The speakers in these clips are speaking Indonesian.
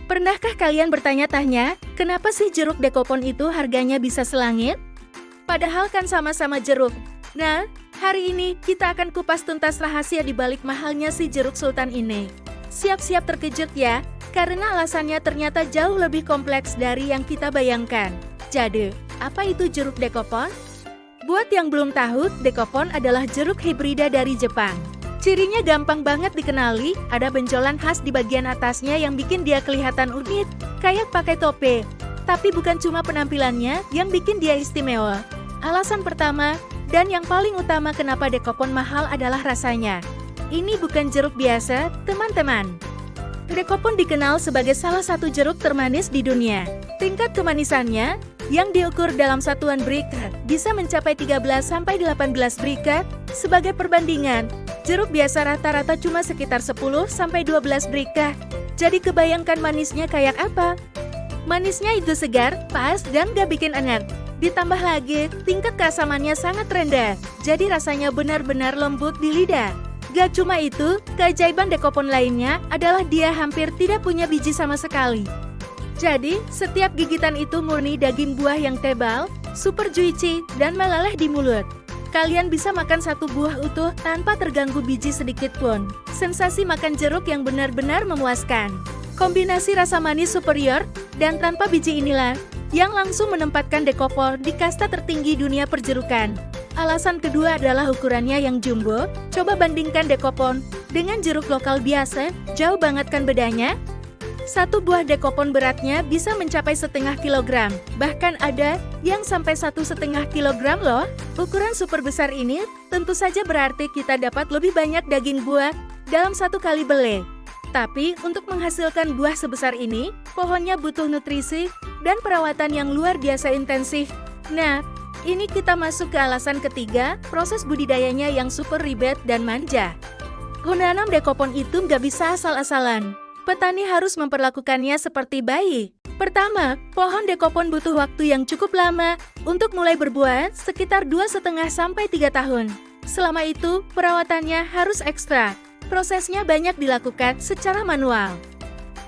Pernahkah kalian bertanya-tanya, kenapa sih jeruk dekopon itu harganya bisa selangit? Padahal kan sama-sama jeruk. Nah, hari ini kita akan kupas tuntas rahasia di balik mahalnya si jeruk sultan ini. Siap-siap terkejut ya, karena alasannya ternyata jauh lebih kompleks dari yang kita bayangkan. Jadi, apa itu jeruk dekopon? Buat yang belum tahu, dekopon adalah jeruk hibrida dari Jepang. Cirinya gampang banget dikenali, ada benjolan khas di bagian atasnya yang bikin dia kelihatan unik, kayak pakai topi. Tapi bukan cuma penampilannya yang bikin dia istimewa. Alasan pertama, dan yang paling utama kenapa dekopon mahal adalah rasanya. Ini bukan jeruk biasa, teman-teman. Dekopon dikenal sebagai salah satu jeruk termanis di dunia. Tingkat kemanisannya, yang diukur dalam satuan Brikad, bisa mencapai 13-18 Brikad. Sebagai perbandingan, jeruk biasa rata-rata cuma sekitar 10-12 Brikad. Jadi kebayangkan manisnya kayak apa? Manisnya itu segar, pas, dan gak bikin enak. Ditambah lagi, tingkat keasamannya sangat rendah, jadi rasanya benar-benar lembut di lidah. Gak cuma itu, keajaiban dekopon lainnya adalah dia hampir tidak punya biji sama sekali. Jadi, setiap gigitan itu murni daging buah yang tebal, super juicy, dan meleleh di mulut. Kalian bisa makan satu buah utuh tanpa terganggu biji sedikit pun. Sensasi makan jeruk yang benar-benar memuaskan. Kombinasi rasa manis superior dan tanpa biji inilah yang langsung menempatkan dekopon di kasta tertinggi dunia perjerukan. Alasan kedua adalah ukurannya yang jumbo. Coba bandingkan dekopon dengan jeruk lokal biasa, jauh banget kan bedanya? Satu buah dekopon beratnya bisa mencapai setengah kilogram, bahkan ada yang sampai 1,5 kilogram loh. Ukuran super besar ini tentu saja berarti kita dapat lebih banyak daging buah dalam satu kali beli. Tapi untuk menghasilkan buah sebesar ini, pohonnya butuh nutrisi dan perawatan yang luar biasa intensif. Nah, ini kita masuk ke alasan ketiga, proses budidayanya yang super ribet dan manja. Menanam dekopon itu nggak bisa asal-asalan. Petani harus memperlakukannya seperti bayi. Pertama, pohon dekopon butuh waktu yang cukup lama untuk mulai berbuah, sekitar 2,5-3 tahun. Selama itu, perawatannya harus ekstra. Prosesnya banyak dilakukan secara manual.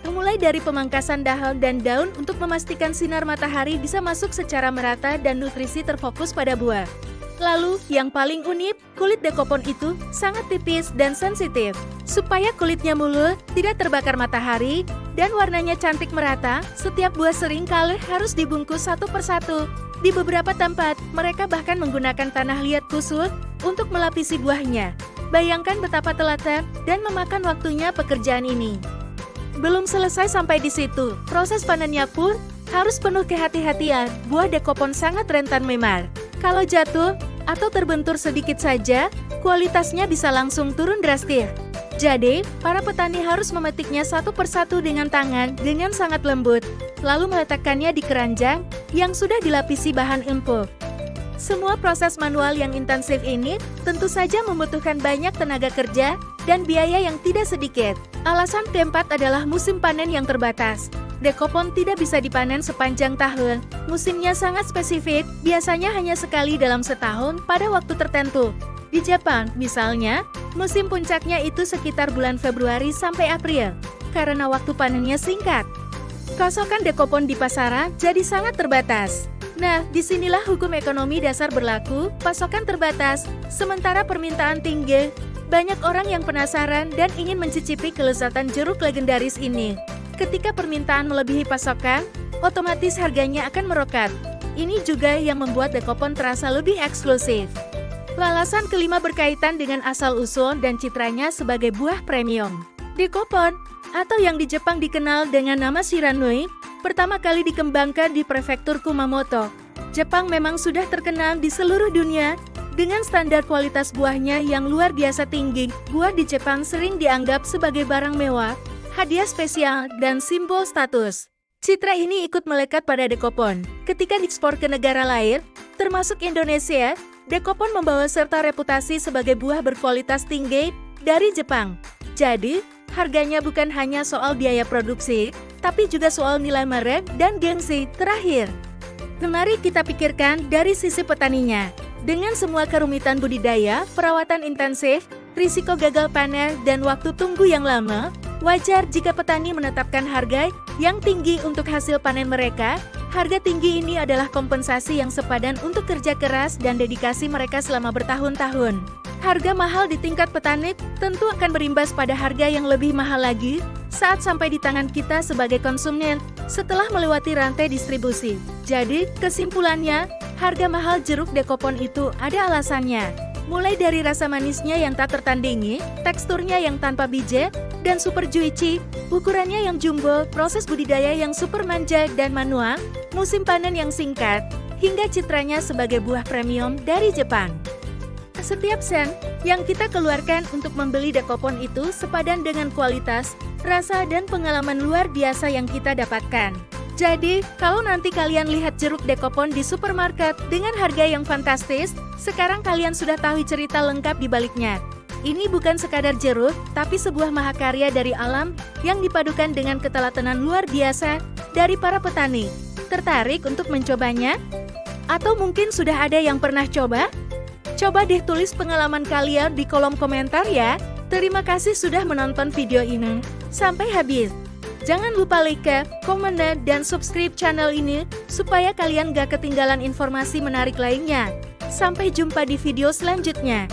Mulai dari pemangkasan daun dan daun untuk memastikan sinar matahari bisa masuk secara merata dan nutrisi terfokus pada buah. Lalu, yang paling unik, kulit dekopon itu sangat tipis dan sensitif. Supaya kulitnya mulus, tidak terbakar matahari, dan warnanya cantik merata, setiap buah sering kali harus dibungkus satu persatu. Di beberapa tempat, mereka bahkan menggunakan tanah liat khusus untuk melapisi buahnya. Bayangkan betapa telaten dan memakan waktunya pekerjaan ini. Belum selesai sampai di situ, proses panennya pun harus penuh kehati-hatian. Buah dekopon sangat rentan memar. Kalau jatuh atau terbentur sedikit saja, kualitasnya bisa langsung turun drastis. Jadi, para petani harus memetiknya satu persatu dengan tangan dengan sangat lembut, lalu meletakkannya di keranjang yang sudah dilapisi bahan empuk. Semua proses manual yang intensif ini tentu saja membutuhkan banyak tenaga kerja dan biaya yang tidak sedikit. Alasan keempat adalah musim panen yang terbatas. Dekopon tidak bisa dipanen sepanjang tahun. Musimnya sangat spesifik, biasanya hanya sekali dalam setahun pada waktu tertentu. Di Jepang, misalnya, musim puncaknya itu sekitar bulan Februari sampai April, karena waktu panennya singkat. Pasokan dekopon di pasaran jadi sangat terbatas. Nah, disinilah hukum ekonomi dasar berlaku, pasokan terbatas, sementara permintaan tinggi. Banyak orang yang penasaran dan ingin mencicipi kelezatan jeruk legendaris ini. Ketika permintaan melebihi pasokan, otomatis harganya akan meroket. Ini juga yang membuat dekopon terasa lebih eksklusif. Alasan kelima berkaitan dengan asal-usul dan citranya sebagai buah premium. Dekopon, atau yang di Jepang dikenal dengan nama Shiranui, pertama kali dikembangkan di prefektur Kumamoto. Jepang memang sudah terkenal di seluruh dunia dengan standar kualitas buahnya yang luar biasa tinggi. Buah di Jepang sering dianggap sebagai barang mewah, hadiah spesial, dan simbol status. Citra ini ikut melekat pada dekopon. Ketika diekspor ke negara lain, termasuk Indonesia, dekopon membawa serta reputasi sebagai buah berkualitas tinggi dari Jepang. Jadi, harganya bukan hanya soal biaya produksi, tapi juga soal nilai merek dan gengsi. Terakhir, mari kita pikirkan dari sisi petaninya. Dengan semua kerumitan budidaya, perawatan intensif, risiko gagal panen, dan waktu tunggu yang lama, wajar jika petani menetapkan harga yang tinggi untuk hasil panen mereka. Harga tinggi ini adalah kompensasi yang sepadan untuk kerja keras dan dedikasi mereka selama bertahun-tahun. Harga mahal di tingkat petani tentu akan berimbas pada harga yang lebih mahal lagi saat sampai di tangan kita sebagai konsumen setelah melewati rantai distribusi. Jadi, kesimpulannya, harga mahal jeruk dekopon itu ada alasannya. Mulai dari rasa manisnya yang tak tertandingi, teksturnya yang tanpa biji, dan super juicy, ukurannya yang jumbo, proses budidaya yang super manja dan manual, musim panen yang singkat, hingga citranya sebagai buah premium dari Jepang. Setiap sen yang kita keluarkan untuk membeli dekopon itu sepadan dengan kualitas, rasa dan pengalaman luar biasa yang kita dapatkan. Jadi, kalau nanti kalian lihat jeruk dekopon di supermarket dengan harga yang fantastis, sekarang kalian sudah tahu cerita lengkap di baliknya. Ini bukan sekadar jeruk, tapi sebuah mahakarya dari alam yang dipadukan dengan ketelatenan luar biasa dari para petani. Tertarik untuk mencobanya? Atau mungkin sudah ada yang pernah coba? Coba deh tulis pengalaman kalian di kolom komentar ya. Terima kasih sudah menonton video ini sampai habis. Jangan lupa like, komen, dan subscribe channel ini supaya kalian gak ketinggalan informasi menarik lainnya. Sampai jumpa di video selanjutnya.